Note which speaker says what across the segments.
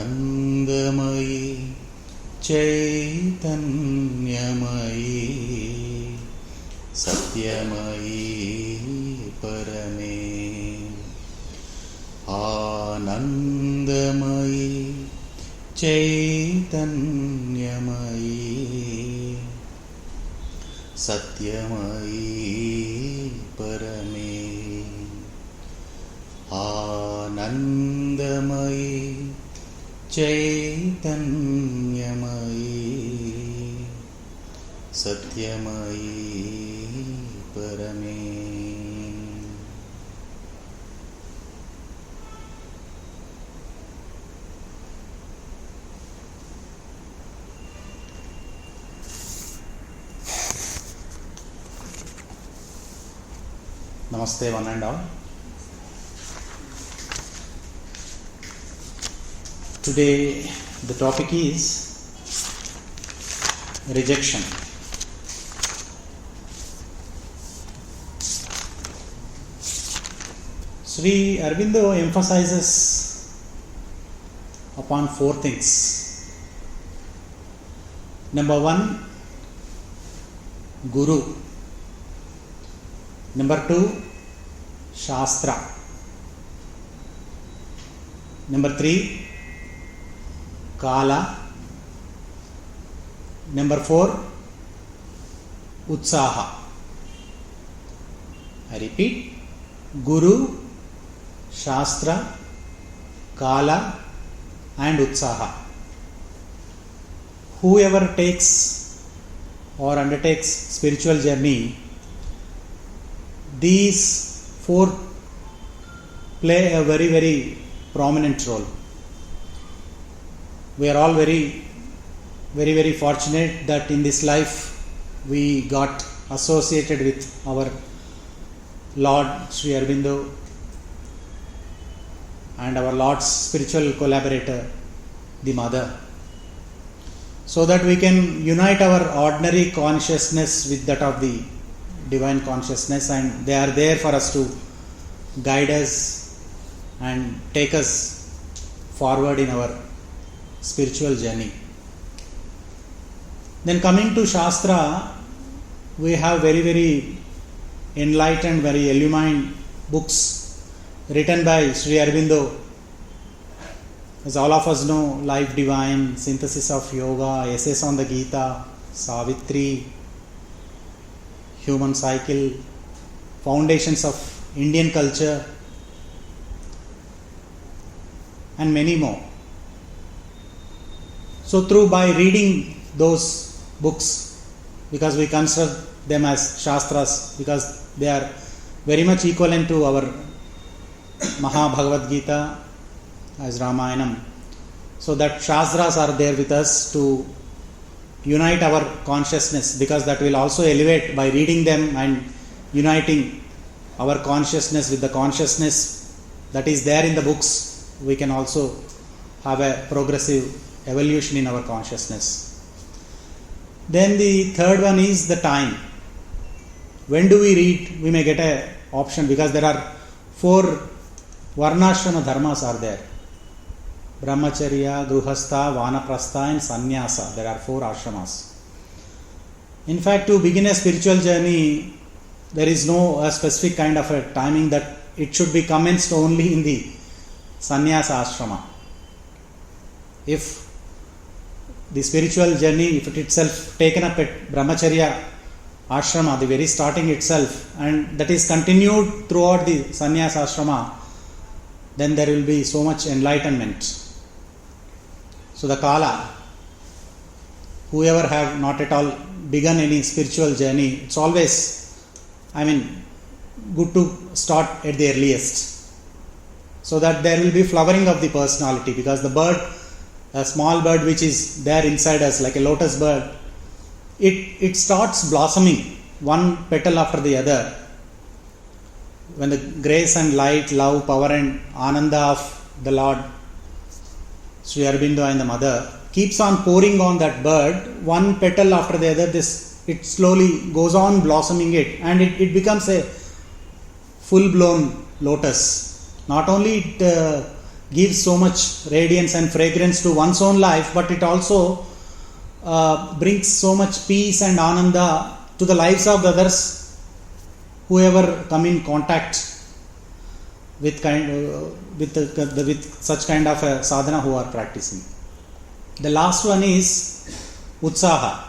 Speaker 1: Anandamayi चैतन्यमयी सत्यमयी Parme Anandamayi चैतन्यमयी सत्यमयी Parme Anandamayi चैतन्यमयी सत्यमयी Parme. Namaste one and all. Today the topic is rejection. Sri Aurobindo emphasizes upon four things. Number one, Guru. Number two, Shastra. Number three, Kala. Number four, Utsaha. I repeat, Guru, Shastra, Kala and Utsaha. Whoever takes or undertakes spiritual journey, these four play a very, very prominent role. We are all very, very, very fortunate that in this life we got associated with our Lord Sri Aurobindo and our Lord's spiritual collaborator, the Mother, so that we can unite our ordinary consciousness with that of the divine consciousness, and they are there for us to guide us and take us forward in our spiritual journey. Then coming to Shastra, we have very, very enlightened, very illumined books written by Sri Aurobindo. As all of us know, Life Divine, Synthesis of Yoga, Essays on the Gita, Savitri, Human Cycle, Foundations of Indian Culture, and many more. So by reading those books, because we consider them as Shastras, because they are very much equivalent to our Mahabhagavad Gita as Ramayanam, so that Shastras are there with us to unite our consciousness, because that will also elevate by reading them and uniting our consciousness with the consciousness that is there in the books. We can also have a progressive evolution in our consciousness. Then the third one is the time. When do we read? We may get a option, because there are four Varnashrama dharmas are there. Brahmacharya, Gruhastha, Vanaprastha and Sannyasa. There are four ashramas. In fact, to begin a spiritual journey, there is no specific kind of a timing that it should be commenced only in the Sannyasa ashrama. If the spiritual journey, if it itself taken up at Brahmacharya ashrama, the very starting itself, and that is continued throughout the Sannyasa ashrama, then there will be so much enlightenment. So the Kala, whoever have not at all begun any spiritual journey, it's always, good to start at the earliest, so that there will be flowering of the personality, because the bird, a small bird which is there inside us like a lotus bird, it starts blossoming one petal after the other. When the grace and light, love, power and ananda of the Lord Sri Aurobindo and the Mother keeps on pouring on that bird, one petal after the other, it slowly goes on blossoming it, and it becomes a full-blown lotus. Not only it gives so much radiance and fragrance to one's own life, but it also brings so much peace and ananda to the lives of the others, whoever come in contact with such kind of a sadhana who are practicing. The last one is utsaha.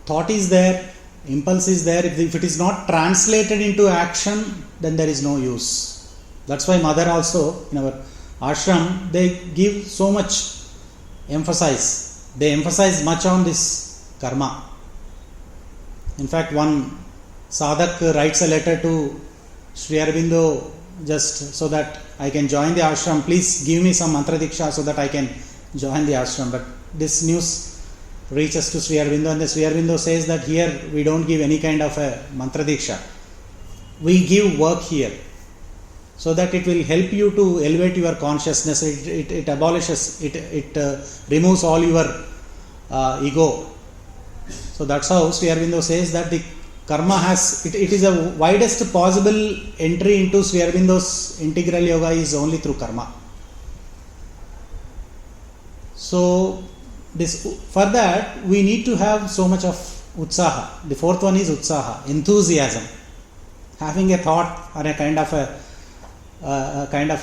Speaker 1: Thought is there, impulse is there. If it is not translated into action, then there is no use. That's why mother also in our ashram, they give so much emphasis. They emphasize much on this karma. In fact, one sadhak writes a letter to Sri Aurobindo just so that I can join the ashram. Please give me some mantra diksha so that I can join the ashram. But this news reaches to Sri Aurobindo, and the Sri Aurobindo says that here we don't give any kind of a mantra diksha. We give work here so that it will help you to elevate your consciousness. It abolishes, it removes all your ego. So that's how Sri Aurobindo says that the karma has, it is the widest possible entry into Sri Aurobindo's integral yoga is only through karma. So for that we need to have so much of utsaha. The fourth one is utsaha, enthusiasm. Having a thought or a kind of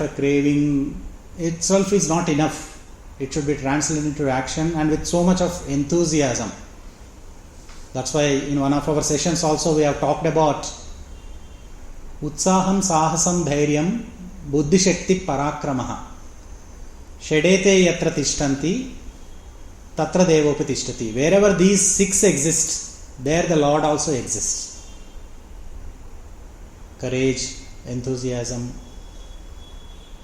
Speaker 1: a craving itself is not enough. It should be translated into action and with so much of enthusiasm. That's why in one of our sessions also we have talked about utsaham sahasam dhairyam buddhi shakti parakramaha shedete yatra tishtanti tatra devopi tishtati. Wherever these 6 exist, there the Lord also exists. Courage, enthusiasm,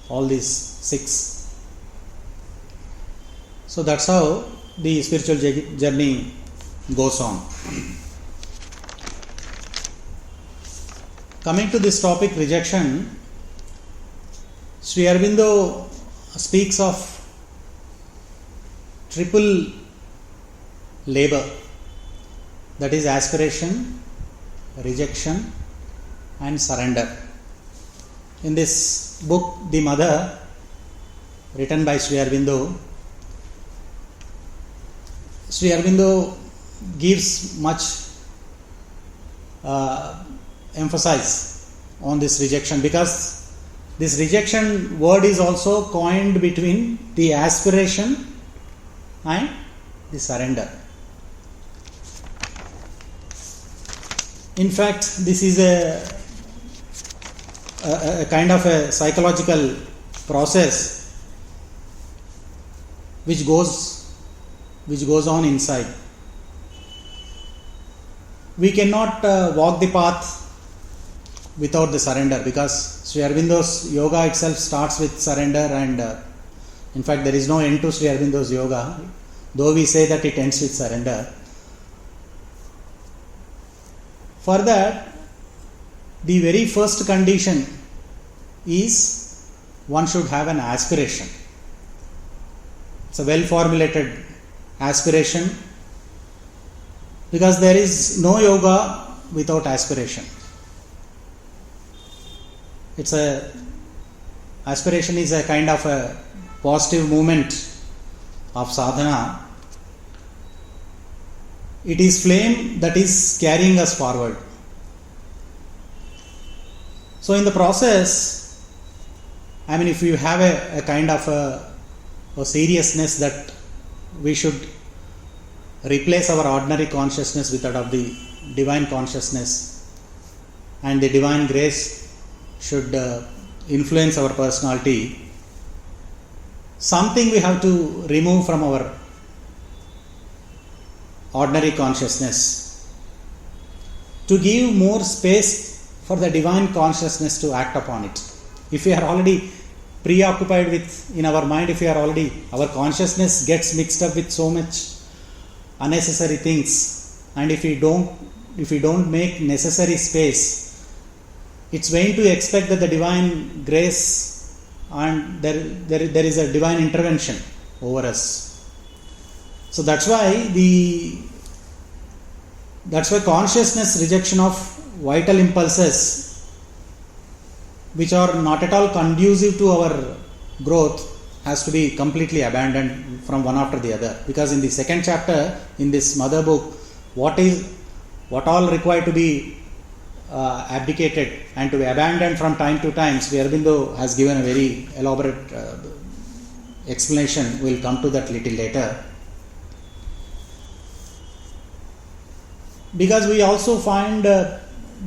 Speaker 1: all these 6. So that's how the spiritual journey goes on. Coming to this topic, rejection, Sri Aurobindo speaks of triple labor, that is aspiration, rejection and surrender. In this book, The Mother, written by Sri Aurobindo, Sri Aurobindo gives much emphasis on this rejection, because this rejection word is also coined between the aspiration and the surrender. In fact, this is a kind of a psychological process which goes on inside. We cannot walk the path without the surrender, because Sri Aurobindo's yoga itself starts with surrender, and in fact there is no end to Sri Aurobindo's yoga, though we say that it ends with surrender. For that, the very first condition is one should have an aspiration. It's a well formulated aspiration, because there is no yoga without aspiration. Aspiration is a kind of a positive movement of sadhana. It is flame that is carrying us forward. So in the process, if you have a kind of a seriousness that we should replace our ordinary consciousness with that of the divine consciousness, and the divine grace should influence our personality, something we have to remove from our ordinary consciousness to give more space for the divine consciousness to act upon it. If we are already preoccupied with, in our mind, our consciousness gets mixed up with so much unnecessary things, and if we don't make necessary space, it's vain to expect that the divine grace and there is a divine intervention over us. So that's why the That's why consciousness rejection of vital impulses which are not at all conducive to our growth has to be completely abandoned from one after the other. Because in the second chapter in this mother book, what all required to be abdicated and to be abandoned from time to time, Sri Aurobindo has given a very elaborate explanation. We'll come to that little later. Because we also find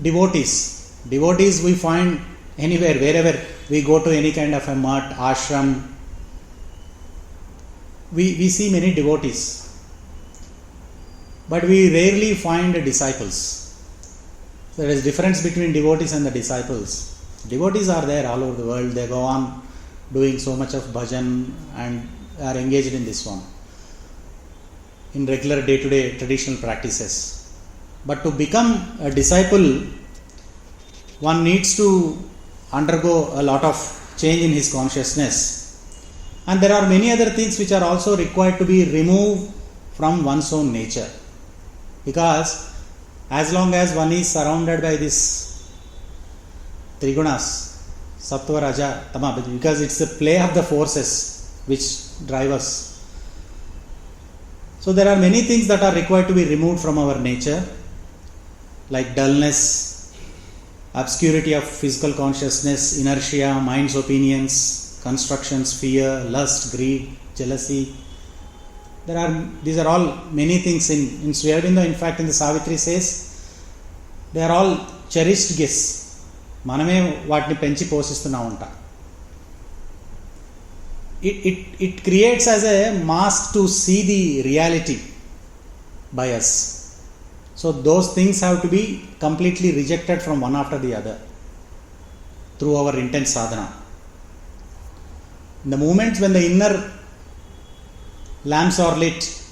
Speaker 1: devotees we find anywhere, wherever we go to any kind of a mutt, ashram, we see many devotees, but we rarely find disciples. There is difference between devotees and the disciples. Devotees are there all over the world. They go on doing so much of bhajan and are engaged in this one, in regular day-to-day traditional practices. But to become a disciple, one needs to undergo a lot of change in his consciousness. And there are many other things which are also required to be removed from one's own nature. Because as long as one is surrounded by this Trigunas, Sattva, Raja, Tama, because it's the play of the forces which drive us. So there are many things that are required to be removed from our nature, like dullness, obscurity of physical consciousness, inertia, mind's opinions, constructions, fear, lust, greed, jealousy. These are all many things in Sri Aurobindo. In fact, in the Savitri says, they are all cherished gifts. Maname vaatni penchi posistunna unta. It creates as a mask to see the reality by us. So those things have to be completely rejected from one after the other through our intense sadhana. In the moments when the inner lamps are lit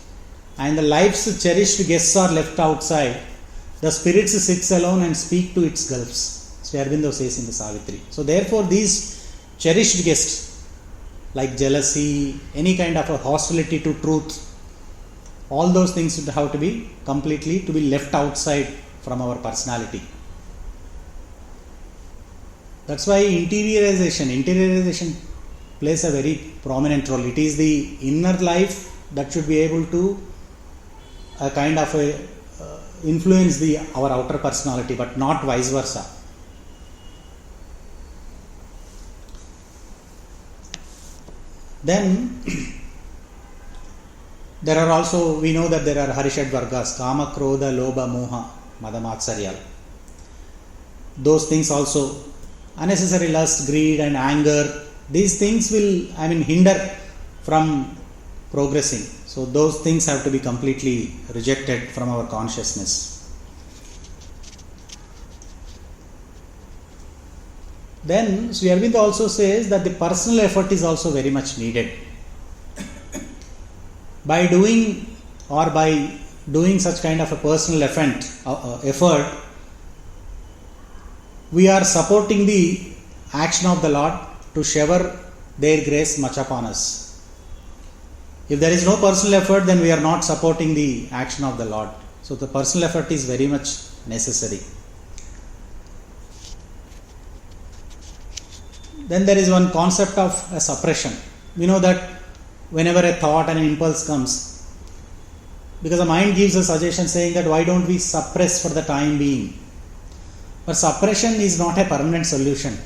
Speaker 1: and the life's cherished guests are left outside, the spirits sits alone and speak to its gulfs. Sri Aurobindo says in the Savitri. So therefore these cherished guests like jealousy, any kind of a hostility to truth, all those things would have to be completely to be left outside from our personality. That's why interiorization plays a very prominent role. It is the inner life that should be able to influence our outer personality, but not vice versa. Then there are also, we know that there are Harishad Vargas, Kama, Krodha, Lobha, Moha, Madamatsarya. Those things also, unnecessary lust, greed and anger, these things will hinder from progressing. So those things have to be completely rejected from our consciousness. Then Sri Aurobindo also says that the personal effort is also very much needed. By doing such kind of a personal effort, we are supporting the action of the Lord to shower their grace much upon us. If there is no personal effort, then we are not supporting the action of the Lord. So the personal effort is very much necessary. Then there is one concept of a suppression. We know that whenever a thought and an impulse comes, because the mind gives a suggestion saying that why don't we suppress for the time being. But suppression is not a permanent solution.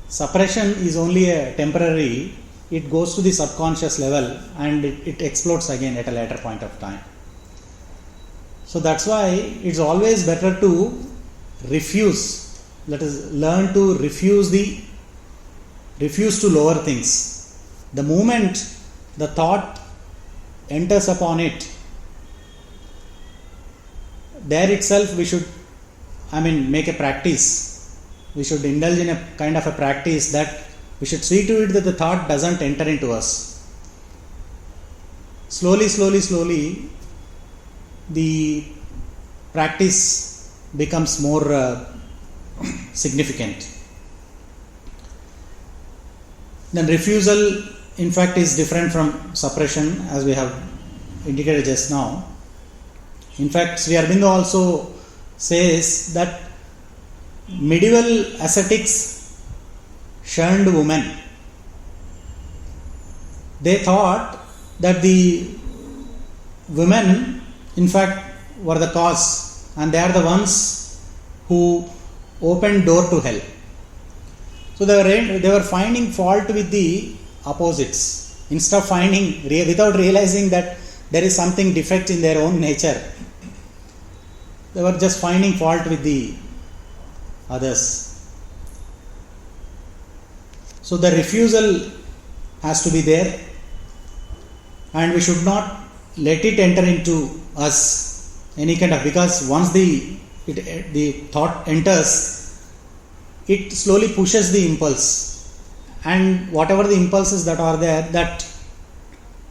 Speaker 1: Suppression is only a temporary, it goes to the subconscious level and it explodes again at a later point of time. So that's why it's always better to refuse. Let us learn to refuse to lower things. The moment the thought enters upon it, there itself we should make a practice. We should indulge in a kind of a practice that we should see to it that the thought doesn't enter into us. Slowly, the practice becomes more significant. Then refusal, in fact, is different from suppression, as we have indicated just now. In fact, Sri Aurobindo also says that medieval ascetics shunned women. They thought that the women, in fact, were the cause, and they are the ones who opened door to hell. So they were finding fault with the opposites instead of finding without realizing that there is something defect in their own nature. They were just finding fault with the others. So the refusal has to be there, and we should not let it enter into us any kind of, because once the thought enters, it slowly pushes the impulse, and whatever the impulses that are there, that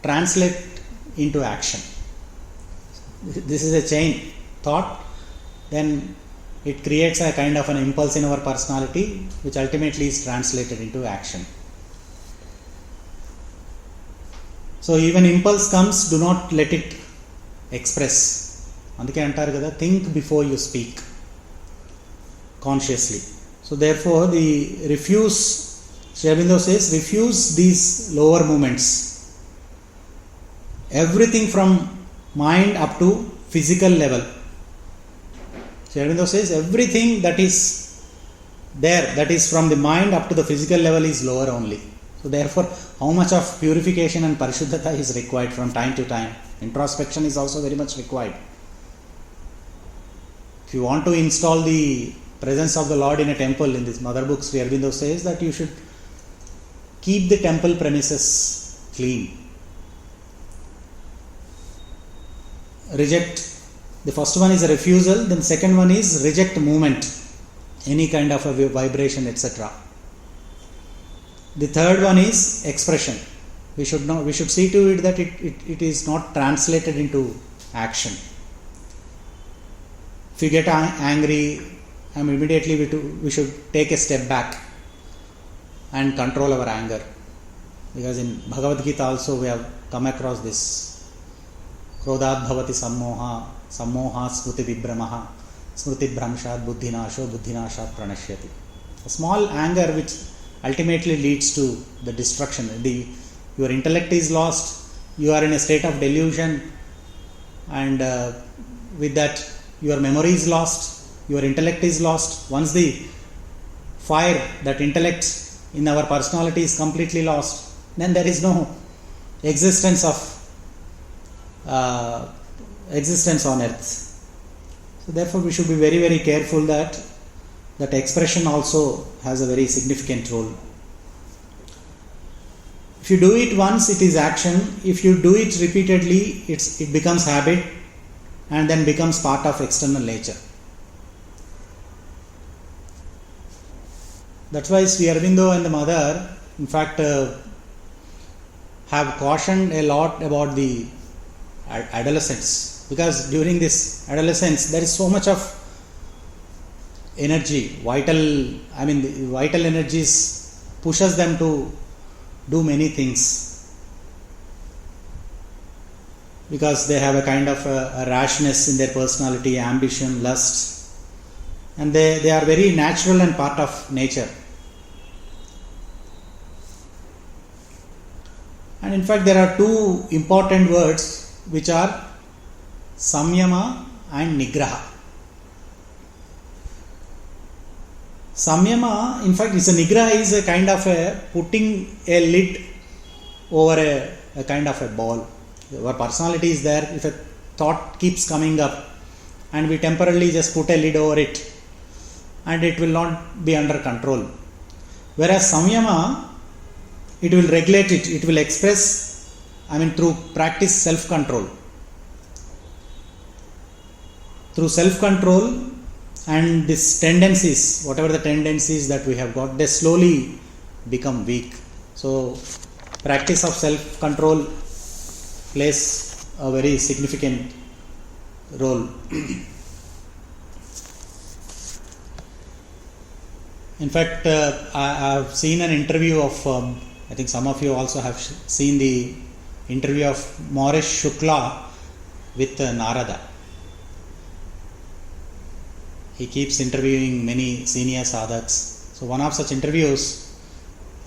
Speaker 1: translate into action. This is a chain thought, then it creates a kind of an impulse in our personality, which ultimately is translated into action. So even impulse comes, do not let it express. Andike antaru kada, think before you speak consciously. So therefore the refuse, Sri Aurobindo says, refuse these lower movements. Everything from mind up to physical level. Sri Aurobindo says everything that is there, that is from the mind up to the physical level, is lower only. So therefore, how much of purification and parishuddhata is required from time to time? Introspection is also very much required. If you want to install the presence of the Lord in a temple, in this mother book, Sri Aurobindo says that you should keep the temple premises clean. Reject. The first one is a refusal, then second one is reject movement, any kind of a vibration, etc. The third one is expression. We should see to it that it is not translated into action. If we get angry, immediately we should take a step back and control our anger, because in Bhagavad Gita also we have come across this. Krodhat bhavati sammoha, sammoha smriti vibramaha, smriti bhramshat buddhinasho, buddhinashat pranashyati. A small anger which ultimately leads to the destruction. Your intellect is lost, you are in a state of delusion, and with that your memory is lost, your intellect is lost. Once the fire, that intellect in our personality is completely lost, then there is no existence on earth. So therefore we should be very, very careful that expression also has a very significant role. If you do it once, it is action. If you do it repeatedly, it becomes habit and then becomes part of external nature. That's why Sri Aurobindo and the mother, in fact, have cautioned a lot about the adolescents, because during this adolescence there is so much of energy, vital energies pushes them to do many things, because they have a kind of a rashness in their personality, ambition, lust, and they are very natural and part of nature. And in fact there are two important words which are samyama and nigraha. Samyama, in fact, is a nigraha is a kind of a putting a lid over a kind of a ball. Our personality is there. If a thought keeps coming up and we temporarily just put a lid over it, and it will not be under control. Whereas samyama, it will regulate it. It will express, through practice, self-control. Through self-control and these tendencies, whatever the tendencies that we have got, they slowly become weak. So practice of self-control plays a very significant role. In fact, I have seen an interview of, I think some of you also have seen the interview of Maurice Shukla with Narada. he keeps interviewing many senior sadhaks. So one of such interviews,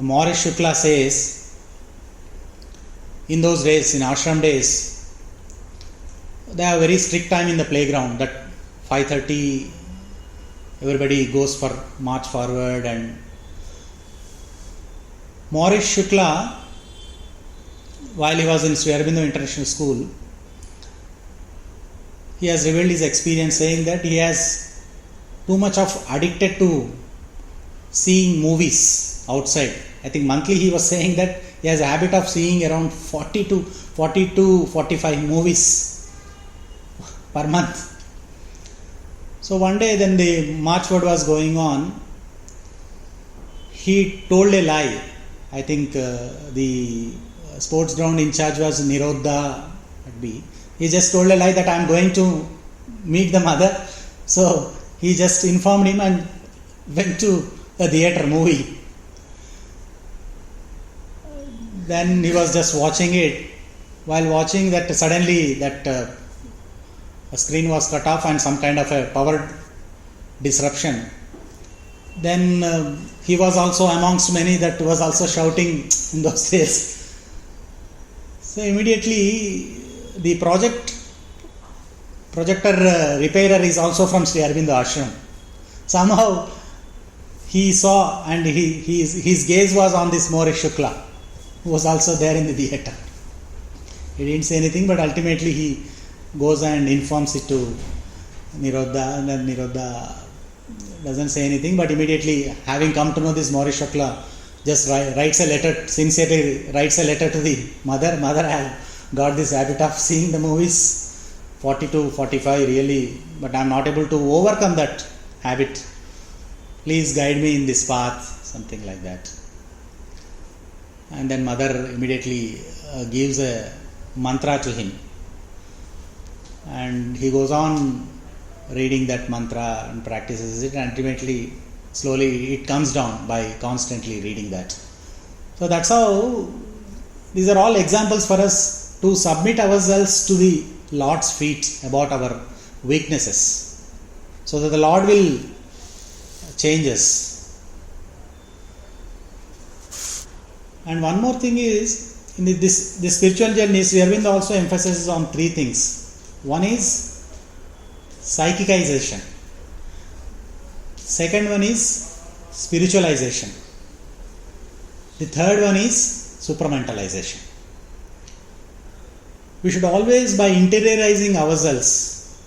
Speaker 1: Maurice Shukla says, in those days, in ashram days, they have very strict time in the playground that 5:30 everybody goes for march forward, and Maurice Shukla, while he was in Sri Aurobindo International School, he has revealed his experience saying that he has too much of addicted to seeing movies outside. I think monthly he was saying that he has a habit of seeing around 40 to 45 movies per month. So one day then the marchword was going on, he told a lie. I think the sports ground in charge was Nirodha at B. He just told a lie that I am going to meet the mother. So he just informed him and went to the theatre movie. Then he was just watching it. While watching that, suddenly that a screen was cut off and some kind of a power disruption. Then he was also amongst many that was also shouting in those days. So immediately the projector repairer is also from Sri Aurobindo Ashram. Somehow he saw, and his gaze was on this Maurice Shukla, who was also there in the theatre. He didn't say anything, but ultimately he goes and informs it to Nirodha, and then Nirodha doesn't say anything, but immediately, having come to know this Maurice Shukla, just writes a letter, sincerely writes a letter to the mother. Mother, I have got this habit of seeing the movies 40 to 45 really, but I am not able to overcome that habit. Please guide me in this path, something like that. And then mother immediately gives a mantra to him, and he goes on reading that mantra and practices it, and ultimately slowly it comes down by constantly reading that. So that's how, these are all examples for us to submit ourselves to the Lord's feet about our weaknesses, so that the Lord will change us. And one more thing is, in this spiritual journey, Sri Aurobindo also emphasizes on three things. One is psychicization. Second one is spiritualization. The third one is supramentalization. We should always, by interiorizing ourselves,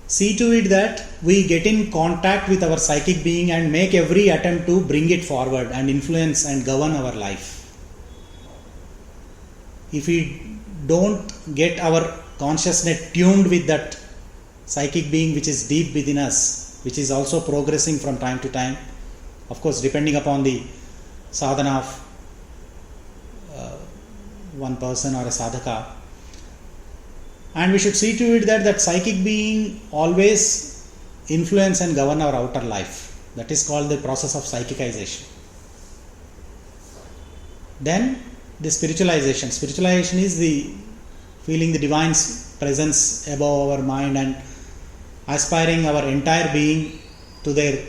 Speaker 1: see to it that we get in contact with our psychic being and make every attempt to bring it forward and influence and govern our life. If we don't get our consciousness tuned with that psychic being which is deep within us, which is also progressing from time to time, of course depending upon the sadhana of one person or a sadhaka, and we should see to it that that psychic being always influence and govern our outer life. That is called the process of psychicization. Then the spiritualization. Spiritualization is the feeling the divine presence above our mind and aspiring our entire being to their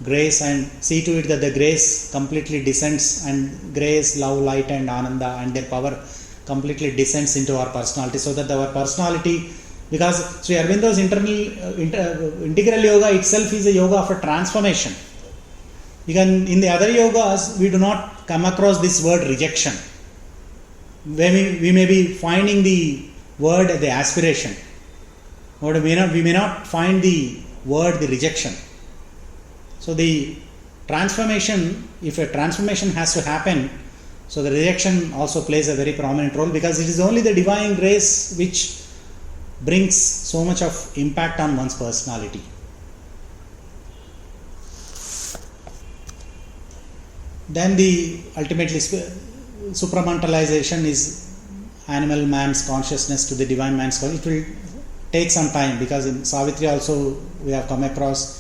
Speaker 1: grace, and see to it that the grace completely descends, and grace, love, light and ananda and their power completely descends into our personality, so that our personality, because Sri Aurobindo's integral yoga itself is a yoga of a transformation. Because in the other yogas we do not come across this word rejection. We may be finding the word the aspiration, or we may not find the word the rejection. So the transformation, if a transformation has to happen, so the rejection also plays a very prominent role, because it is only the divine grace which brings so much of impact on one's personality. Then the ultimately supramentalization is animal man's consciousness to the divine man's consciousness. It will take some time, because in Savitri also we have come across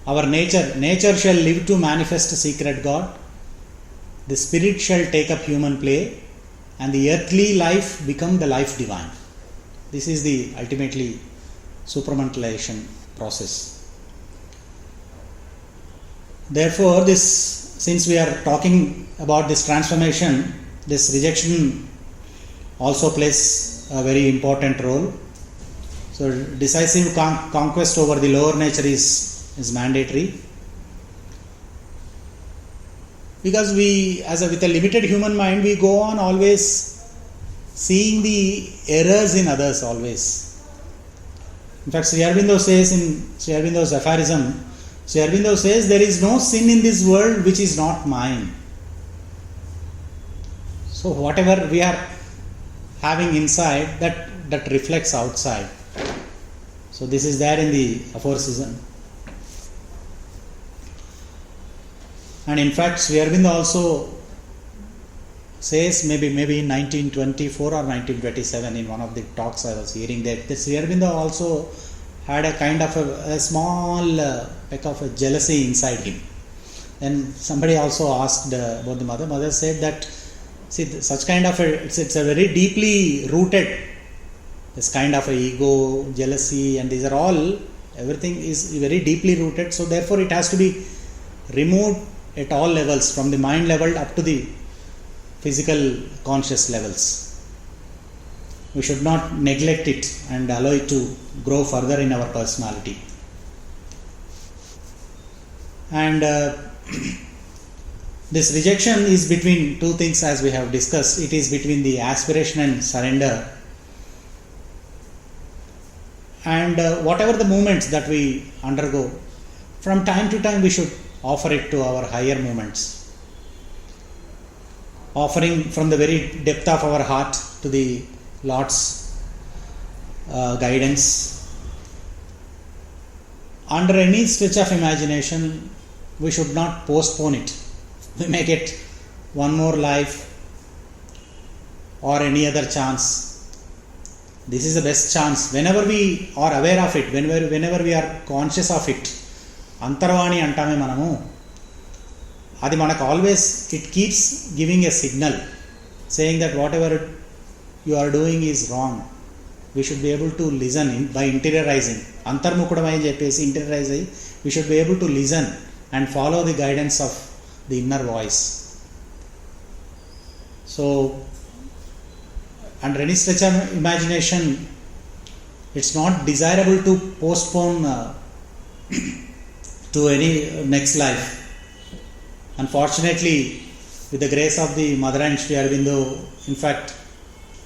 Speaker 1: our nature shall live to manifest a secret God, the spirit shall take up human play, and the earthly life become the life divine. This is the ultimately supramentalization process. Therefore, since we are talking about this transformation, this rejection also plays a very important role. So decisive conquest over the lower nature is mandatory, because we, with a limited human mind, we go on always seeing the errors in others always. In fact, Sri Aurobindo says in Sri Aurobindo's aphorism, Sri Aurobindo says, there is no sin in this world which is not mine. So whatever we are having inside, that reflects outside. So this is there in the aphorism. And in fact, Sri Aurobindo also says, maybe in 1924 or 1927, in one of the talks I was hearing, that Sri Aurobindo also had a kind of a small peck of a jealousy inside him. And somebody also asked about the mother. Mother said that, see, such kind of it's a very deeply rooted, this kind of a ego, jealousy, and these are all, everything is very deeply rooted. So therefore it has to be removed at all levels, from the mind level up to the physical conscious levels. We should not neglect it and allow it to grow further in our personality. And this rejection is between two things, as we have discussed. It is between the aspiration and surrender. And whatever the movements that we undergo, from time to time we should offer it to our higher movements. Offering from the very depth of our heart to the Lord's guidance. Under any stretch of imagination, we should not postpone it. We make it one more life or any other chance. This is the best chance. Whenever we are aware of it, whenever we are conscious of it, Antarvani antame manamu, adi manaku always, it keeps giving a signal saying that whatever you are doing is wrong. We should be able to listen by interiorizing. Antarmukudamai cheppesi interiorize ayi, we should be able to listen and follow the guidance of the inner voice. So, under any stretch of imagination, it's not desirable to postpone to any next life. Unfortunately, with the grace of the Mother and Sri Aurobindo, in fact,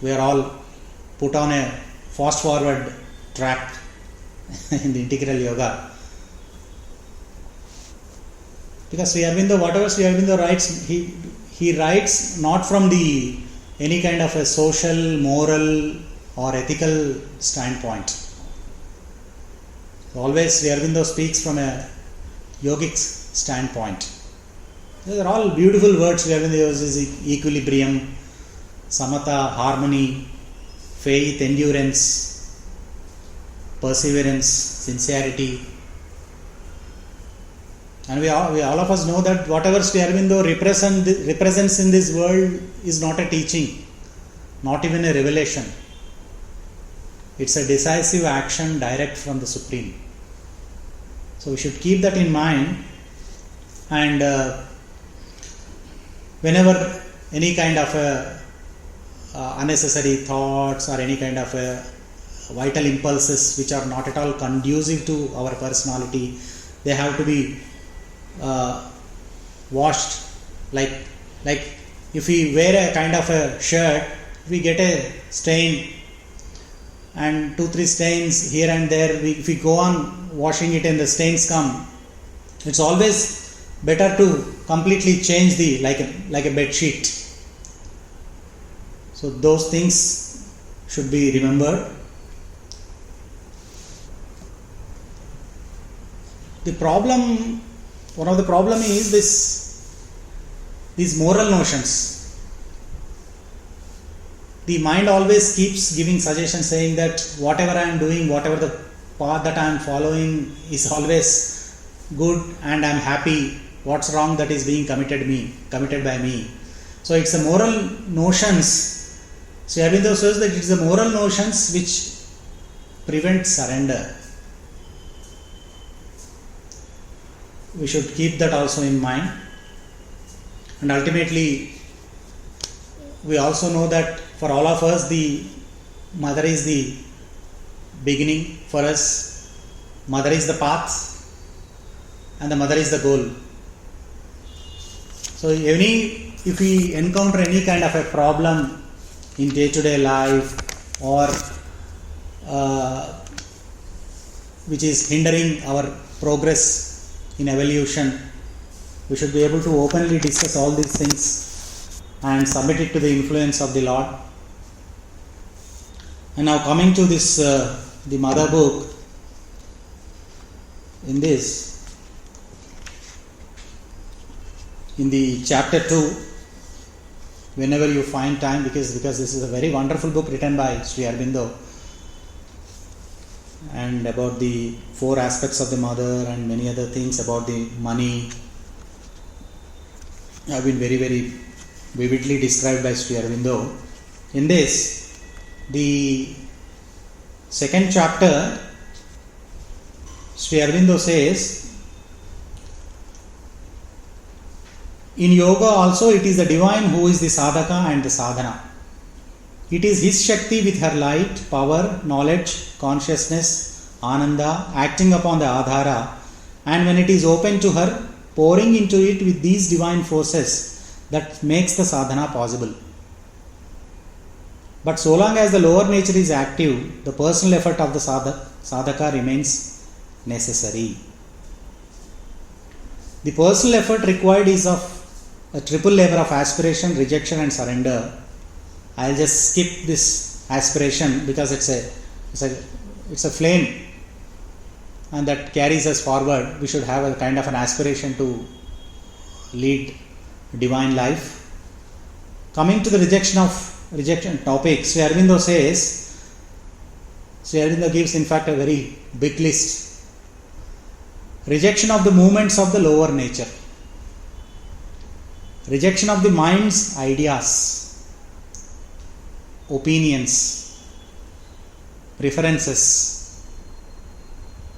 Speaker 1: we are all put on a fast forward track in the integral yoga. Because Sri Aurobindo, whatever Sri Aurobindo writes, he writes not from any kind of a social, moral or ethical standpoint. Always Sri Aurobindo speaks from a yogic standpoint. These are all beautiful words. Sri Aurobindo uses equilibrium, samatha, harmony, faith, endurance, perseverance, sincerity. And we all of us know that whatever Sri Aurobindo represents in this world is not a teaching, not even a revelation. It's a decisive action direct from the Supreme. So we should keep that in mind, and whenever any kind of unnecessary thoughts or any kind of vital impulses which are not at all conducive to our personality, they have to be washed. Like if we wear a kind of a shirt, we get a stain and 2-3 stains here and there. If we go on washing it and the stains come, it's always better to completely change like a bed sheet. So those things should be remembered. One of the problem is these moral notions. The mind always keeps giving suggestions saying that whatever I am doing, whatever the path that I am following is always good and I am happy. What's wrong that is being committed by me? So it's the moral notions. Sri Aurobindo says that it's the moral notions which prevent surrender. we should keep that also in mind. And ultimately, we also know that for all of us, the mother is the beginning. For us, mother is the path and the mother is the goal. So if we encounter any kind of a problem in day-to-day life or which is hindering our progress in evolution, we should be able to openly discuss all these things and submit it to the influence of the Lord. And now coming to this, the mother book, in the chapter 2, whenever you find time, because this is a very wonderful book written by Sri Aurobindo, and about the 4 aspects of the mother and many other things about the money have been very, very vividly described by Sri Aurobindo. In this, the second chapter, Sri Aurobindo says, in yoga also it is the divine who is the sadhaka and the sadhana. It is his Shakti with her light, power, knowledge, consciousness, ananda, acting upon the adhara, and when it is open to her, pouring into it with these divine forces, that makes the sadhana possible. But so long as the lower nature is active, the personal effort of the sadhaka remains necessary. The personal effort required is of a triple labor of aspiration, rejection and surrender. I'll just skip this aspiration because it's a flame and that carries us forward. We should have a kind of an aspiration to lead divine life. Coming to the rejection topic, Sri Aurobindo gives in fact a very big list. Rejection of the movements of the lower nature. Rejection of the mind's ideas, opinions, preferences,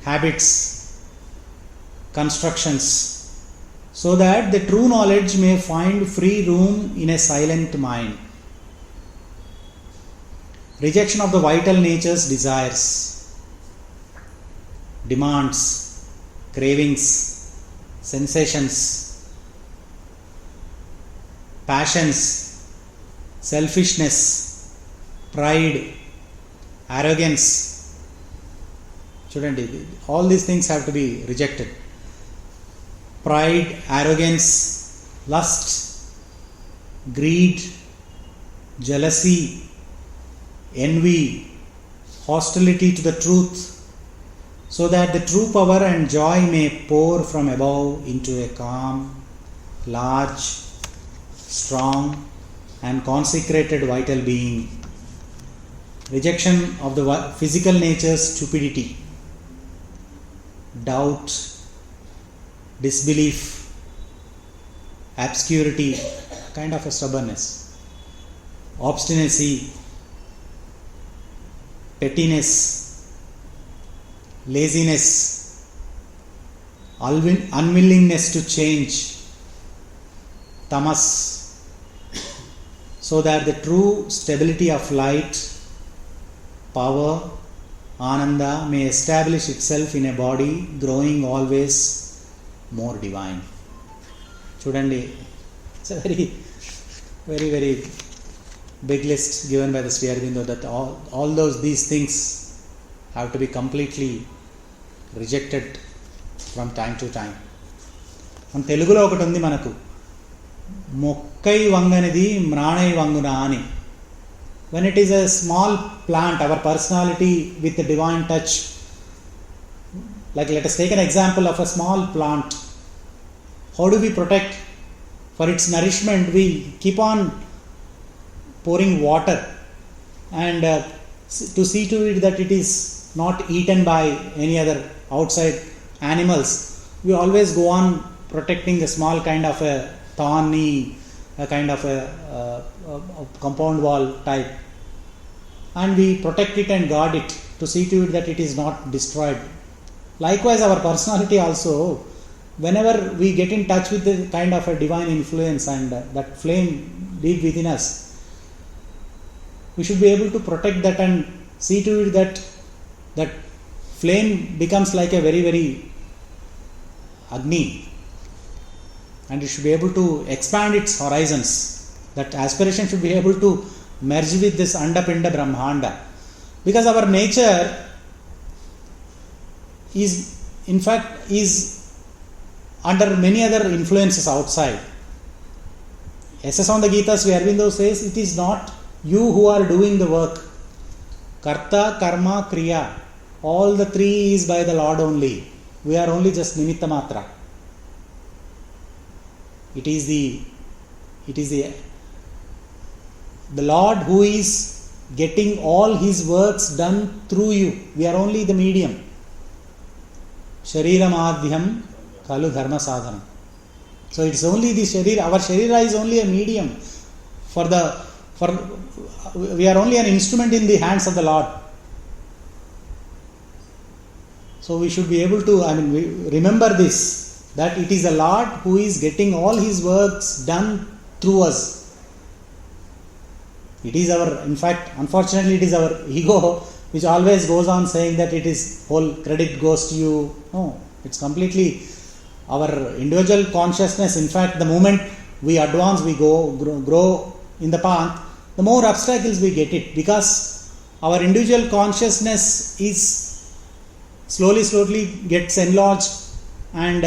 Speaker 1: habits, constructions, so that the true knowledge may find free room in a silent mind. Rejection of the vital nature's desires, demands, cravings, sensations, passions, selfishness, pride, arrogance. All these things have to be rejected. Pride, arrogance, lust, greed, jealousy, envy, hostility to the truth, so that the true power and joy may pour from above into a calm, large, strong and consecrated vital being. Rejection of the physical nature's stupidity, doubt, disbelief, obscurity, kind of a stubbornness, obstinacy, pettiness, laziness, unwillingness to change, tamas, so that the true stability of light, power, ananda may establish itself in a body growing always more divine. Chudandi, it's a very, very, very big list given by the Sri Aurobindo that all these things have to be completely rejected from time to time. మన తెలుగులో ఒకటి ఉంది మనకు, మొక్కై వంగనిది మ్రాణై వంగునా అని. When it is a small plant, our personality with the divine touch, like let us take an example of a small plant. How do we protect? For its nourishment, we keep on pouring water and to see to it that it is not eaten by any other outside animals. We always go on protecting a small kind of a thorny, a kind of a compound wall type, and we protect it and guard it to see to it that it is not destroyed. Likewise, our personality also, whenever we get in touch with the kind of a divine influence and that flame deep within us, we should be able to protect that and see to it that that flame becomes like a very, very Agni, and it should be able to expand its horizons. That aspiration should be able to merge with this Andapinda Brahmanda, because our nature is, in fact, is under many other influences outside. SS on the Gita, Sri Aurobindo says, it is not you who are doing the work. Karta, Karma, Kriya, all the three is by the Lord only. We are only just Nimitta Matra. It is the Lord who is getting all his works done through you. We are only the medium. Sharira Madhyam Kalu Dharma Sadhanam. So it's only the Sharira. Our Sharira is only a medium we are only an instrument in the hands of the Lord. So we should be able to, remember this, that it is the Lord who is getting all his works done through us. It is unfortunately it is our ego which always goes on saying that it is whole credit goes to you. No, it's completely our individual consciousness. In fact, the moment we advance, we grow in the path, the more obstacles we get it, because our individual consciousness is slowly gets enlarged and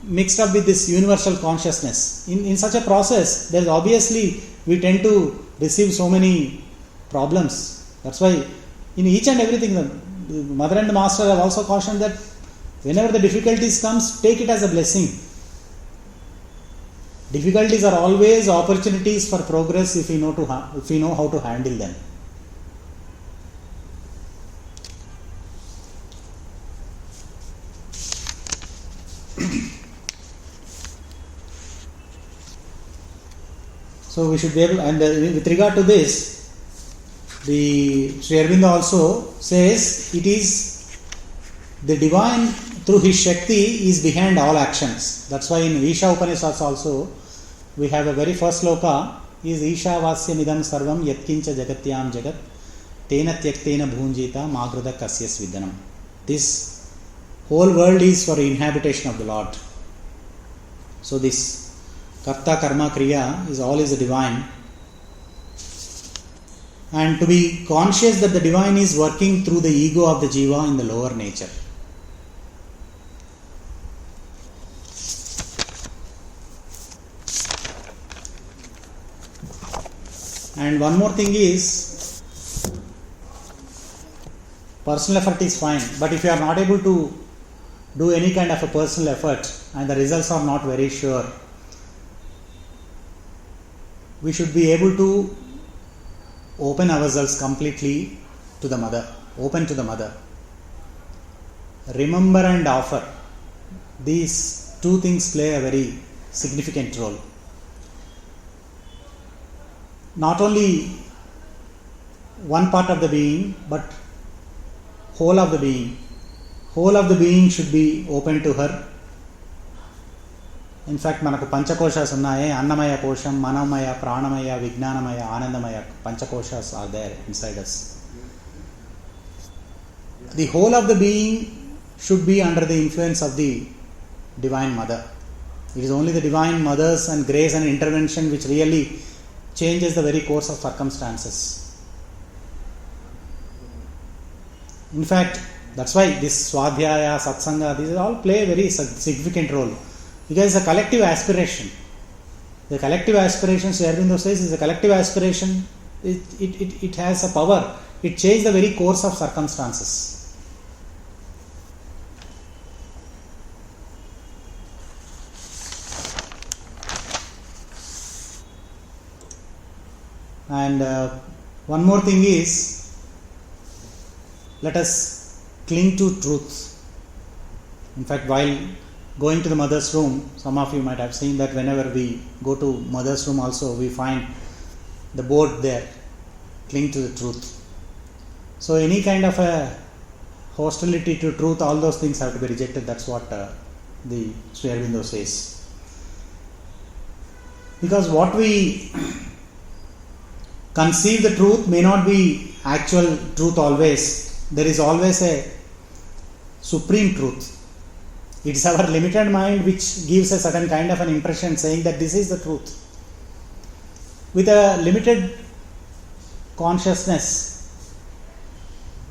Speaker 1: mixed up with this universal consciousness. In such a process, there's obviously we tend to receive so many problems. That's why in each and everything, the mother and the master have also cautioned that whenever the difficulties comes, take it as a blessing. Difficulties are always opportunities for progress if we know how to handle them. So we should be able, and with regard to this, the Sri Aurobindo also says it is the divine through his Shakti is behind all actions. That's why in Isha Upanishads also we have a very first sloka is Isha Vasya Nidam Sarvam Yatkincha Jagatyam Jagat Tena Tyaktena Bhunjita Magruda Kasyas Vidanam. This whole world is for inhabitation of the Lord. So this Karta, Karma, Kriya is all is the divine. And to be conscious that the divine is working through the ego of the jiva in the lower nature. And one more thing is, personal effort is fine, but if you are not able to do any kind of a personal effort and the results are not very sure, we should be able to open ourselves completely to the Mother, open to the Mother. Remember and offer. These two things play a very significant role. Not only one part of the being, but whole of the being. Whole of the being should be open to her. In fact, manaku panchakoshas unnaye, annamaya kosham, manamaya, pranamaya, vijnanamaya, anandamaya, panchakoshas are there inside us. The whole of the being should be under the influence of the Divine Mother. It is only the Divine Mother's and grace and intervention which really changes the very course of circumstances. In fact, that's why this Swadhyaya, Satsanga, these all play a very significant role. Because it's a collective aspiration. The collective aspiration, Sri Aurobindo says, is a collective aspiration. It has a power. It changes the very course of circumstances. And one more thing is, let us cling to truth. In fact, while going to the mother's room, some of you might have seen that whenever we go to mother's room also, we find the board there, cling to the truth. So any kind of a hostility to truth, all those things have to be rejected. That's what the Sri Aurobindo says. Because what we conceive the truth may not be actual truth always. There is always a supreme truth. It is our limited mind which gives a certain kind of an impression saying that this is the truth. With a limited consciousness,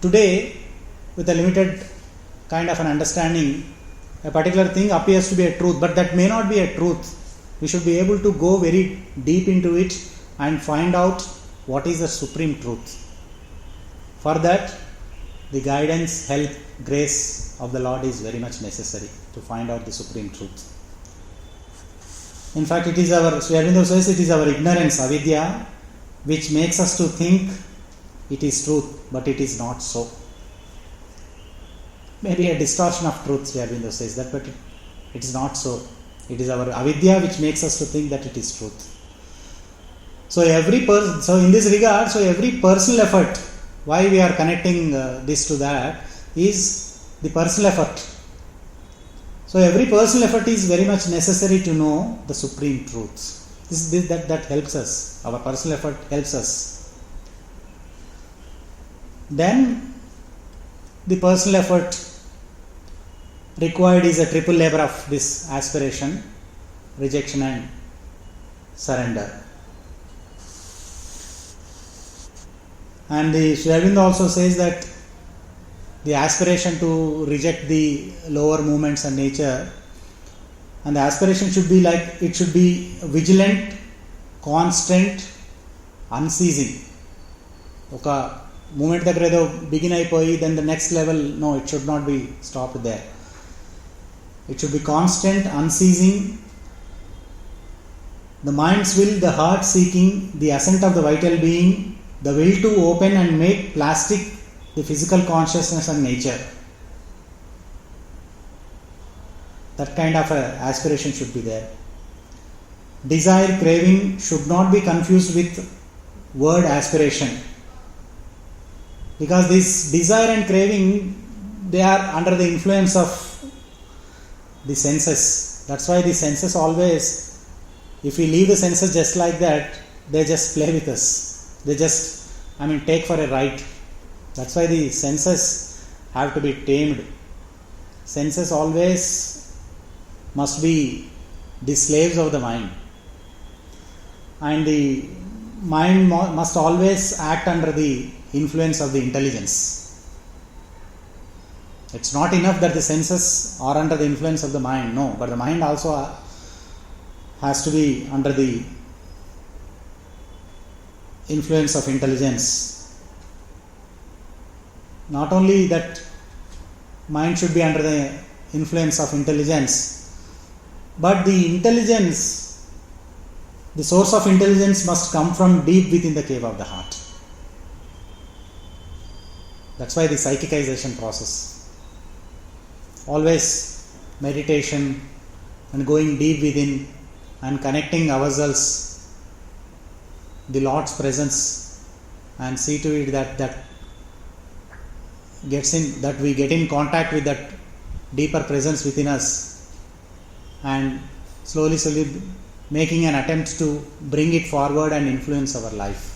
Speaker 1: today, with a limited kind of an understanding, a particular thing appears to be a truth, but that may not be a truth. We should be able to go very deep into it and find out what is the supreme truth. For that, the guidance, help, grace of the Lord is very much necessary to find out the supreme truth. In fact, it is our, Sri Aurobindo says, it is our ignorance, avidya, which makes us to think it is truth, but it is not so. Maybe a distortion of truth, Sri Aurobindo says that, but it is not so. It is our avidya which makes us to think that it is truth. So in this regard, every personal effort, why we are connecting this to that, is the personal effort. So every personal effort is very much necessary to know the supreme truth. That helps us. Our personal effort helps us. Then the personal effort required is a triple labor of this aspiration, rejection and surrender. And the Sri Aurobindo also says that the aspiration to reject the lower movements and nature, and the aspiration should be like, it should be vigilant, constant, unceasing. Oka movement దగ్గర ఏదో begin అయిపోయి then the next level, no, it should not be stopped there. It should be constant, unceasing. The mind's will, the heart seeking, the assent of the vital being, the will to open and make plastic the physical consciousness and nature. That kind of aspiration should be there. Desire, craving should not be confused with word aspiration. Because this desire and craving, they are under the influence of the senses. That's why the senses always, if we leave the senses just like that, they just play with us. They just, take for a ride. That's why the senses have to be tamed. Senses always must be the slaves of the mind. And the mind must always act under the influence of the intelligence. It's not enough that the senses are under the influence of the mind, no, but the mind also has to be under the influence of intelligence. Not only that mind should be under the influence of intelligence, but the intelligence, the source of intelligence must come from deep within the cave of the heart. That's why the psychicization process. Always meditation and going deep within and connecting ourselves the Lord's presence, and see to it that we get in contact with that deeper presence within us, and slowly making an attempt to bring it forward and influence our life.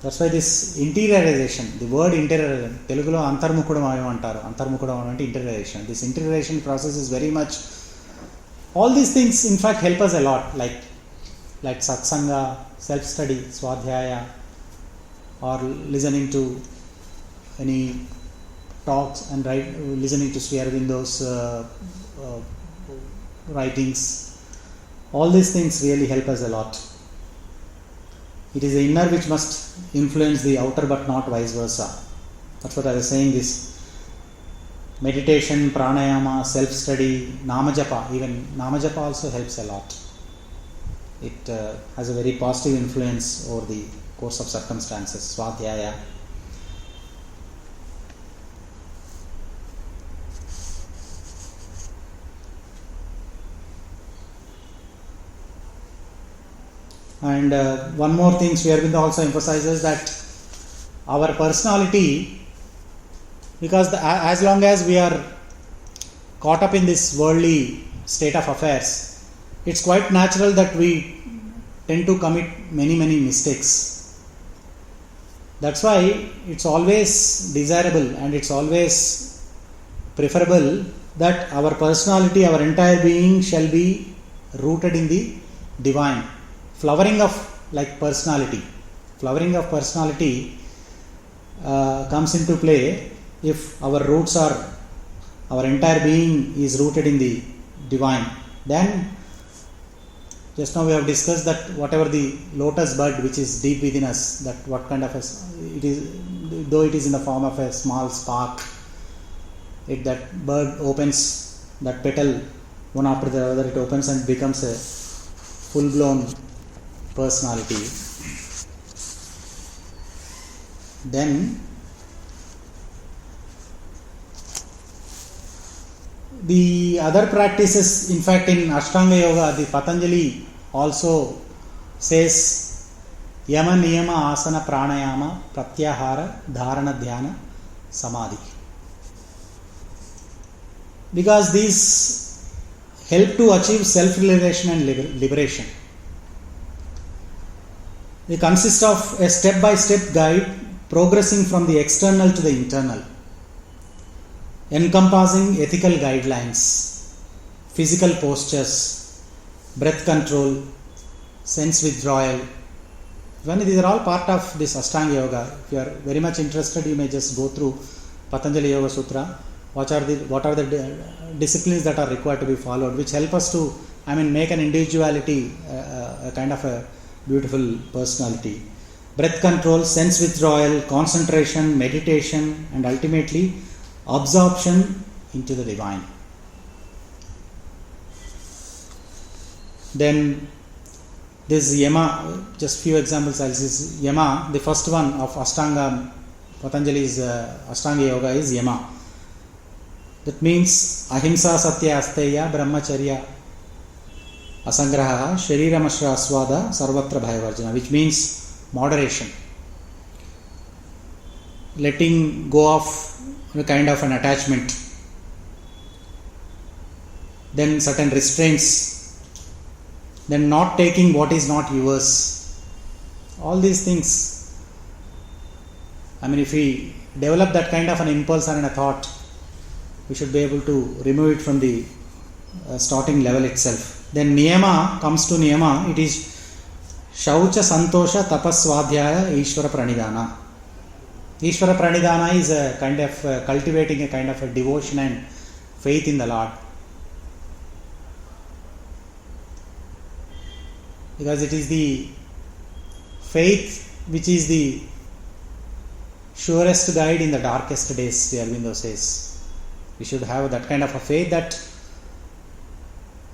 Speaker 1: That's why this interiorization, the word interiorization, Telugulo antarmukudam antaru. Antarmukudam ante interiorization. This interiorization process is very much, all these things in fact help us a lot, like satsanga, self-study, swadhyaya, or listening to any talks and listening to Sri Aurobindo's writings. All these things really help us a lot. It is the inner which must influence the outer, but not vice versa. That's what I was saying, this meditation, pranayama, self-study, namajapa, even namajapa also helps a lot. It has a very positive influence over the course of circumstances. Swadhyaya. And one more thing, Sri Aurobindo also emphasizes that our personality, because as long as we are caught up in this worldly state of affairs, it's quite natural that we tend to commit many mistakes. That's why it's always desirable and it's always preferable that our personality, our entire being shall be rooted in the divine. Flowering of personality comes into play if our roots are, our entire being is rooted in the divine. Then just now we have discussed that whatever the lotus bud which is deep within us, that what kind of it is, though it is in the form of a small spark, that bud opens, that petal one after the other, it opens and becomes a full-blown personality. Then the other practices, in fact in Ashtanga Yoga, the Patanjali also says Yama Niyama Asana Pranayama Pratyahara Dharana Dhyana Samadhi, because these help to achieve self-realization and liberation. They consist of a step-by-step guide progressing from the external to the internal, encompassing ethical guidelines, physical postures, breath control, sense withdrawal. These are all part of this Ashtanga Yoga. If you are very much interested, you may just go through Patanjali Yoga Sutra. What are the disciplines that are required to be followed, which help us to, make an individuality, a kind of a beautiful personality. Breath control, sense withdrawal, concentration, meditation, and ultimately absorption into the divine. Then this Yama, just few examples. This Yama, the first one of Ashtanga, Patanjali's Ashtanga Yoga is Yama. That means Ahimsa Satya Asteya Brahmacharya Asangraha Shariramashra Aswada Sarvatra Bhayavarjana, which means moderation, letting go of a kind of an attachment, then certain restraints, then not taking what is not yours. All these things, if we develop that kind of an impulse and a thought, we should be able to remove it from the starting level itself. Then Niyama comes to Niyama, it is Shaucha Santosha Tapaswadhyaya Ishvara Pranidhana. Ishvara Pranidhana is a kind of cultivating a kind of a devotion and faith in the Lord. Because it is the faith which is the surest guide in the darkest days, Aurobindo says. We should have that kind of a faith that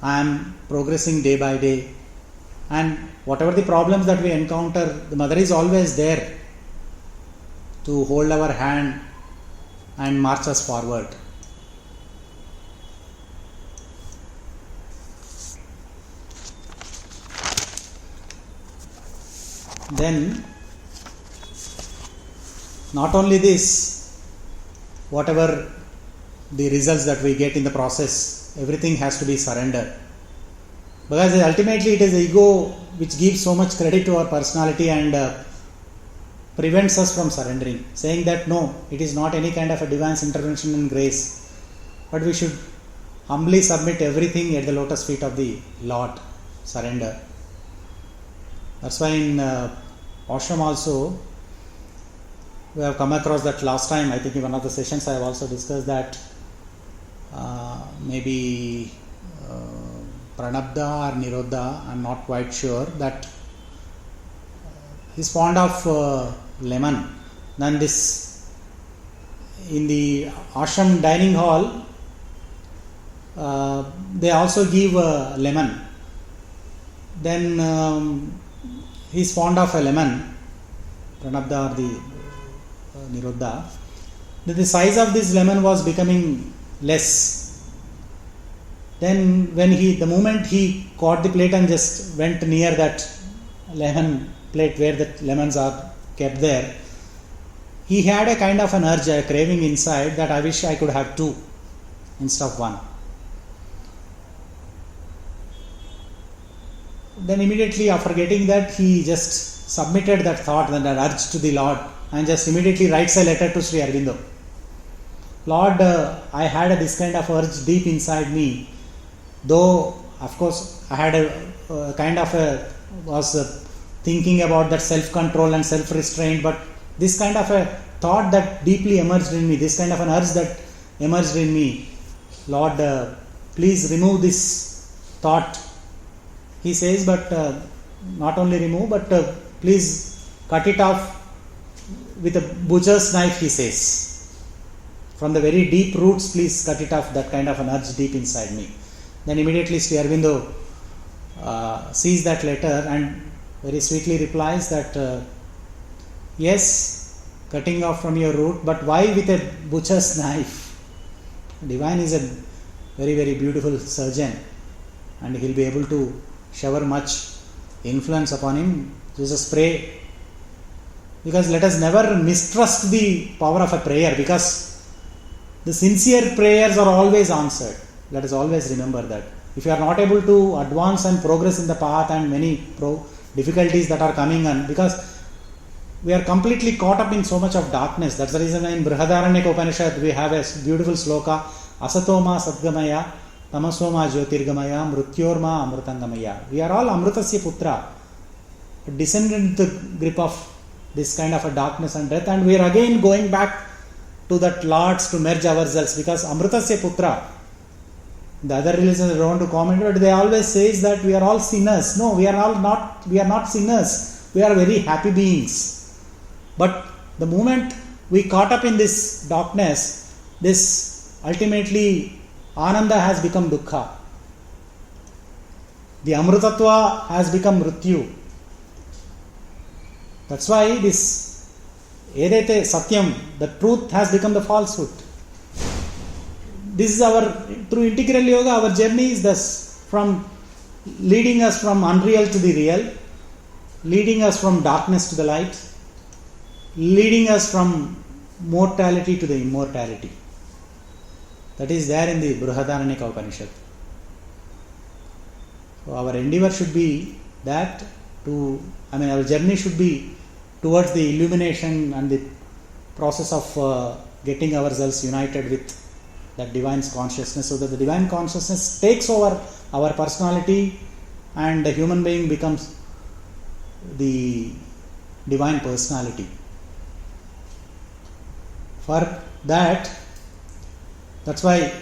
Speaker 1: I am progressing day by day, and whatever the problems that we encounter, the Mother is always there to hold our hand and march us forward. Then, not only this, whatever the results that we get in the process, everything has to be surrendered. Because ultimately it is ego which gives so much credit to our personality and prevents us from surrendering, saying that no, it is not any kind of a divine intervention and grace, but we should humbly submit everything at the lotus feet of the Lord, surrender. That's why in ashram also we have come across that last time. I think in one of the sessions I have also discussed that maybe Pranabdha or Nirodha, I am not quite sure, that he is fond of lemon. Then this, in the ashram dining hall, they also give lemon. Then he is fond of a lemon, Pranabdha or the Nirodha. The size of this lemon was becoming less. Then the moment he caught the plate and just went near that lemon plate where the lemons are kept there, he had a kind of an urge, a craving inside that I wish I could have two instead of one. Then immediately after getting that, he just submitted that thought and that urge to the Lord and just immediately writes a letter to Sri Aurobindo. Lord, I had this kind of urge deep inside me, though of course I had a kind of was thinking about that self-control and self-restraint, but this kind of a thought that deeply emerged in me, this kind of an urge that emerged in me, Lord, please remove this thought. He says, but not only remove, but please cut it off with a butcher's knife, he says. From the very deep roots, please cut it off, that kind of an urge deep inside me. Then immediately Sri Aurobindo sees that letter and very sweetly replies that yes, cutting off from your root, but why with a butcher's knife? Divine is a very, very beautiful surgeon and he'll be able to shower much influence upon him. Jesus, pray. Because let us never mistrust the power of a prayer, because the sincere prayers are always answered. Let us always remember that. If you are not able to advance and progress in the path and many difficulties that are coming on, because we are completely caught up in so much of darkness. That's the reason in Brihadaranyaka Upanishad we have a beautiful sloka, Asatoma Satgamaya, Tamasoma Jyotirgamaya, Mrutyorma Amrutangamaya. We are all Amrutasya Putra, descended into the grip of this kind of a darkness and death, and we are again going back to that Lord's to merge ourselves, because Amrutasya Putra. The other religions don't want to comment, but they always says that we are all sinners. No, we are not sinners. We are very happy beings. But the moment we caught up in this darkness, this ultimately Ananda has become Dukkha. The Amrutatva has become Mrityu. That's why this Edaite Satyam, the truth has become the falsehood. This is through integral yoga, our journey is thus from leading us from unreal to the real, leading us from darkness to the light, leading us from mortality to the immortality. That is there in the Brihadaranyaka Upanishad. So our endeavor should be that our journey should be towards the illumination and the process of getting ourselves united with that divine consciousness, so that the divine consciousness takes over our personality and the human being becomes the divine personality. For that's why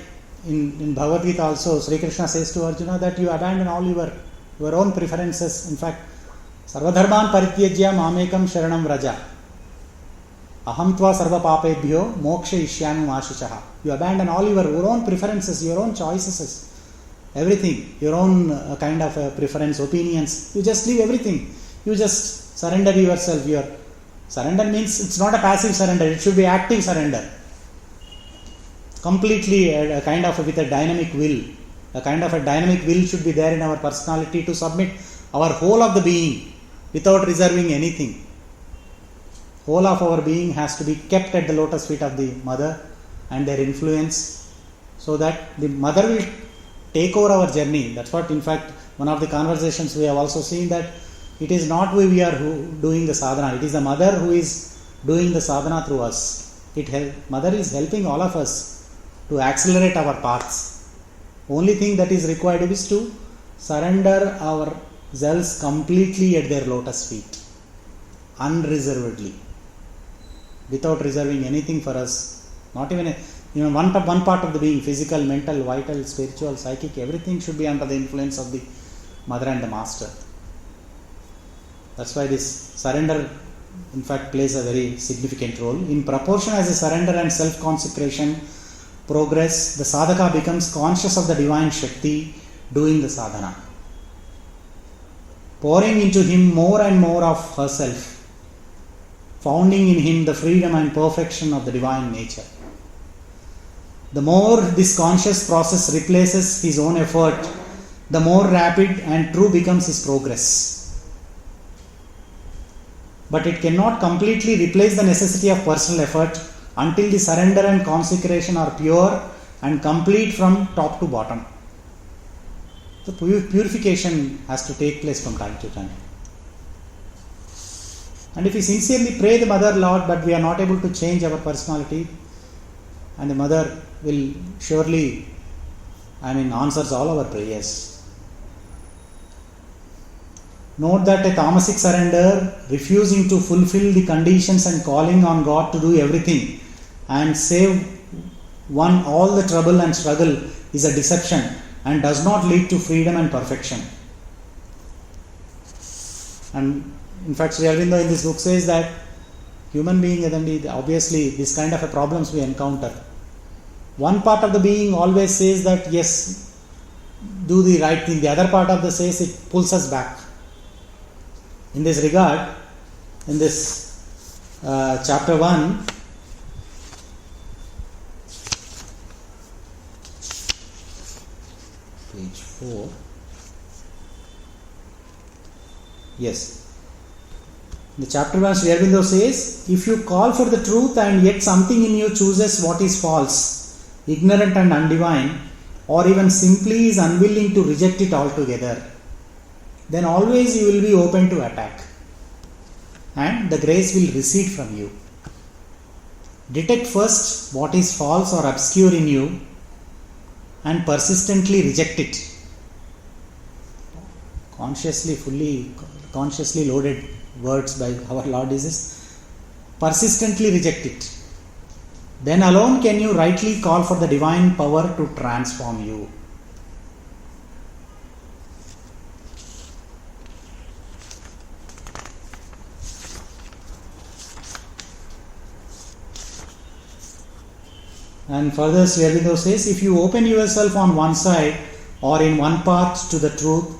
Speaker 1: in Bhagavad Gita also Sri Krishna says to Arjuna that you abandon all your own preferences. In fact, Sarvadharman parityajya mamekam sharanam vraja aham tva sarva papebhyo moksha ishyami ashichaha. You abandon all your own preferences, your own choices, everything, your own kind of preference, opinions. You just leave everything. You just surrender yourself. Your surrender means it's not a passive surrender, it should be active surrender. Completely a kind of with a dynamic will. A kind of a dynamic will should be there in our personality to submit our whole of the being without reserving anything. Whole of our being has to be kept at the lotus feet of the mother and their influence, so that the mother will take over our journey. That's what, in fact, one of the conversations we have also seen, that it is not we are doing the sadhana, it is the mother who is doing the sadhana through us. Mother is helping all of us to accelerate our paths. Only thing that is required is to surrender ourselves completely at their lotus feet, unreservedly, without reserving anything for us. Not even one part of the being, physical, mental, vital, spiritual, psychic, everything should be under the influence of the mother and the master. That's why this surrender, in fact, plays a very significant role. In proportion as the surrender and self-consecration progress, the sadhaka becomes conscious of the divine Shakti doing the sadhana, pouring into him more and more of herself, founding in him the freedom and perfection of the divine nature. The more this conscious process replaces his own effort, the more rapid and true becomes his progress. but it cannot completely replace the necessity of personal effort until the surrender and consecration are pure and complete from top to bottom. The purification has to take place from time to time. And if we sincerely pray the Mother, Lord, but we are not able to change our personality, and the Mother will surely, answers all our prayers. Note that a tamasic surrender, refusing to fulfill the conditions and calling on God to do everything and save one all the trouble and struggle, is a deception and does not lead to freedom and perfection. And in fact, Sri Aurobindo in this book says that human being, obviously, this kind of problems we encounter. One part of the being always says that yes, do the right thing. The other part of the says it pulls us back. In this regard, in this chapter 1, page 4, yes. In the chapter 1, Sri Aurobindo says, if you call for the truth and yet something in you chooses what is false, ignorant and undivine, or even simply is unwilling to reject it altogether, then always you will be open to attack, and the grace will recede from you. Detect first what is false or obscure in you and persistently reject it. Consciously loaded words by our Lord Jesus. Persistently reject it. Then alone can you rightly call for the divine power to transform you. And further, Sri Aurobindo says, if you open yourself on one side or in one part to the truth,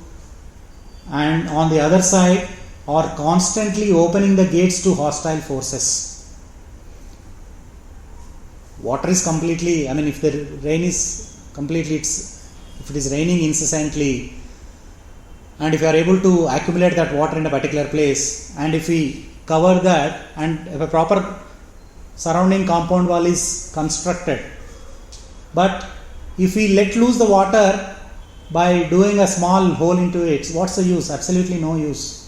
Speaker 1: and on the other side are constantly opening the gates to hostile forces. Water is completely, if the rain is completely, if it is raining incessantly, and if you are able to accumulate that water in a particular place, and if we cover that, and if a proper surrounding compound wall is constructed, but if we let loose the water by doing a small hole into it, what's the use? Absolutely no use.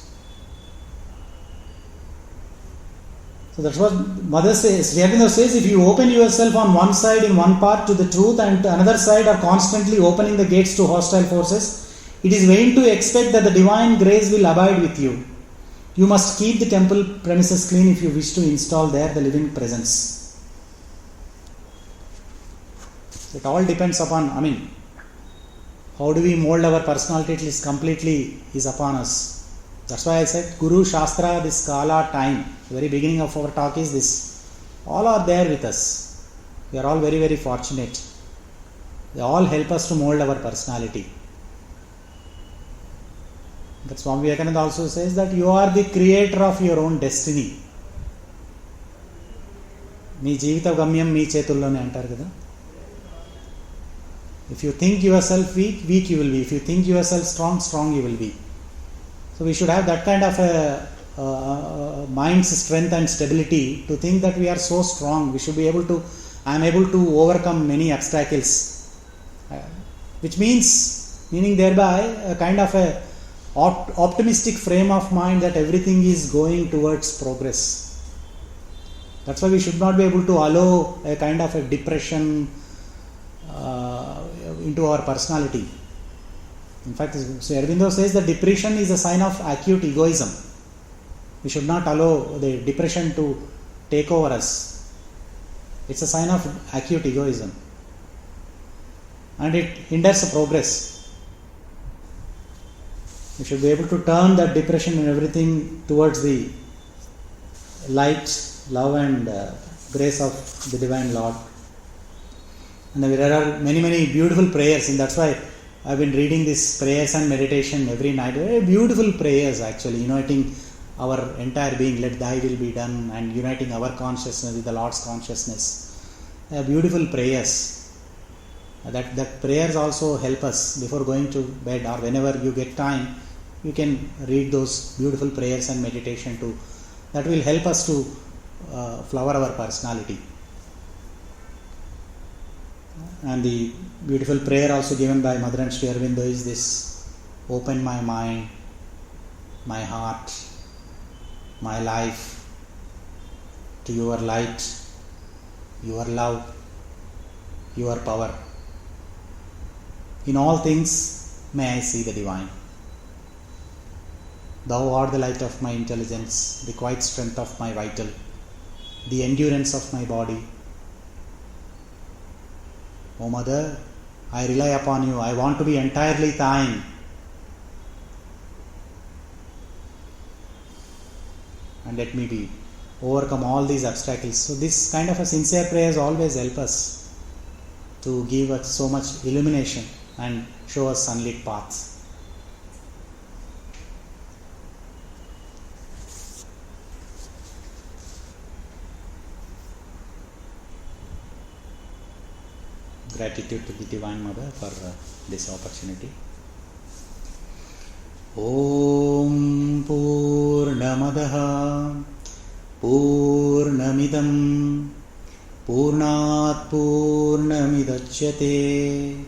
Speaker 1: So that's what Mother says. Sri Aurobindo says, if you open yourself on one side in one part to the truth and another side are constantly opening the gates to hostile forces, it is vain to expect that the divine grace will abide with you. You must keep the temple premises clean if you wish to install there the living presence. It all depends upon, how do we mold our personality? It is completely is upon us. That's why I said Guru, Shastra, this Kala, time. The very beginning of our talk is this. All are there with us. We are all very, very fortunate. They all help us to mold our personality. But Swami Vivekananda also says that you are the creator of your own destiny. మీ జీవిత గమ్యం మీ చేతుల్లోనే అంటారు కదా. If you think yourself weak, weak you will be. If you think yourself strong, strong you will be. So we should have that kind of a mind's strength and stability to think that we are so strong. We should be able to, I am able to overcome many obstacles. Which meaning thereby a kind of a optimistic frame of mind that everything is going towards progress. That's why we should not be able to allow a kind of a depression into our personality. In fact, Aurobindo says that depression is a sign of acute egoism. We should not allow the depression to take over us. It's a sign of acute egoism. And it hinders progress. We should be able to turn that depression and everything towards the light, love and grace of the Divine Lord. And there are many, many beautiful prayers, and that's why I've been reading these prayers and meditation every night. Very beautiful prayers actually, uniting our entire being, let thy will be done, and uniting our consciousness with the Lord's consciousness. Beautiful prayers. That prayers also help us before going to bed, or whenever you get time, you can read those beautiful prayers and meditation to that will help us to flower our personality. And the beautiful prayer also given by Mother and Sri Aurobindo is this: open my mind, my heart, my life to your light, your love, your power. In all things may I see the divine. Thou art the light of my intelligence, the quiet strength of my vital, the endurance of my body. O Mother, I rely upon you. I want to be entirely thine. And let me be overcome all these obstacles. So this kind of a sincere prayers always help us to give us so much illumination and show us sunlit paths. Gratitude to the Divine Mother for this opportunity. Om Purnamadaha Purnamidam Purnat Purnamidachyate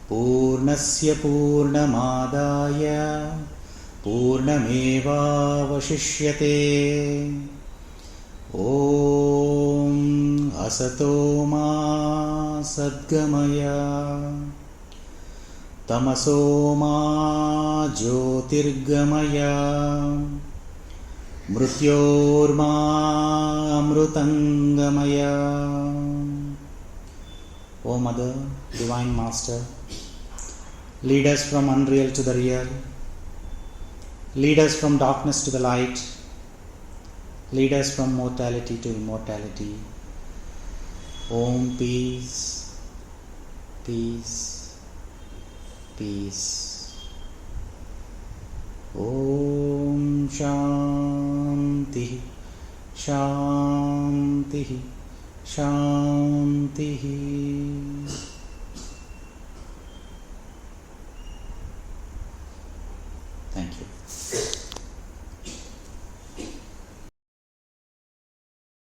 Speaker 1: Purnasya Purnamadaya Purnameva Vashishyate. Om Asato Ma Sadgamaya Tamaso Ma Jyotirgamaya Mrityorma Amrutangamaya. O Mother, Divine Master, lead us from unreal to the real, lead us from darkness to the light, lead us from mortality to immortality. Om peace, peace, peace. Om Shanti, Shanti, Shanti. Thank you.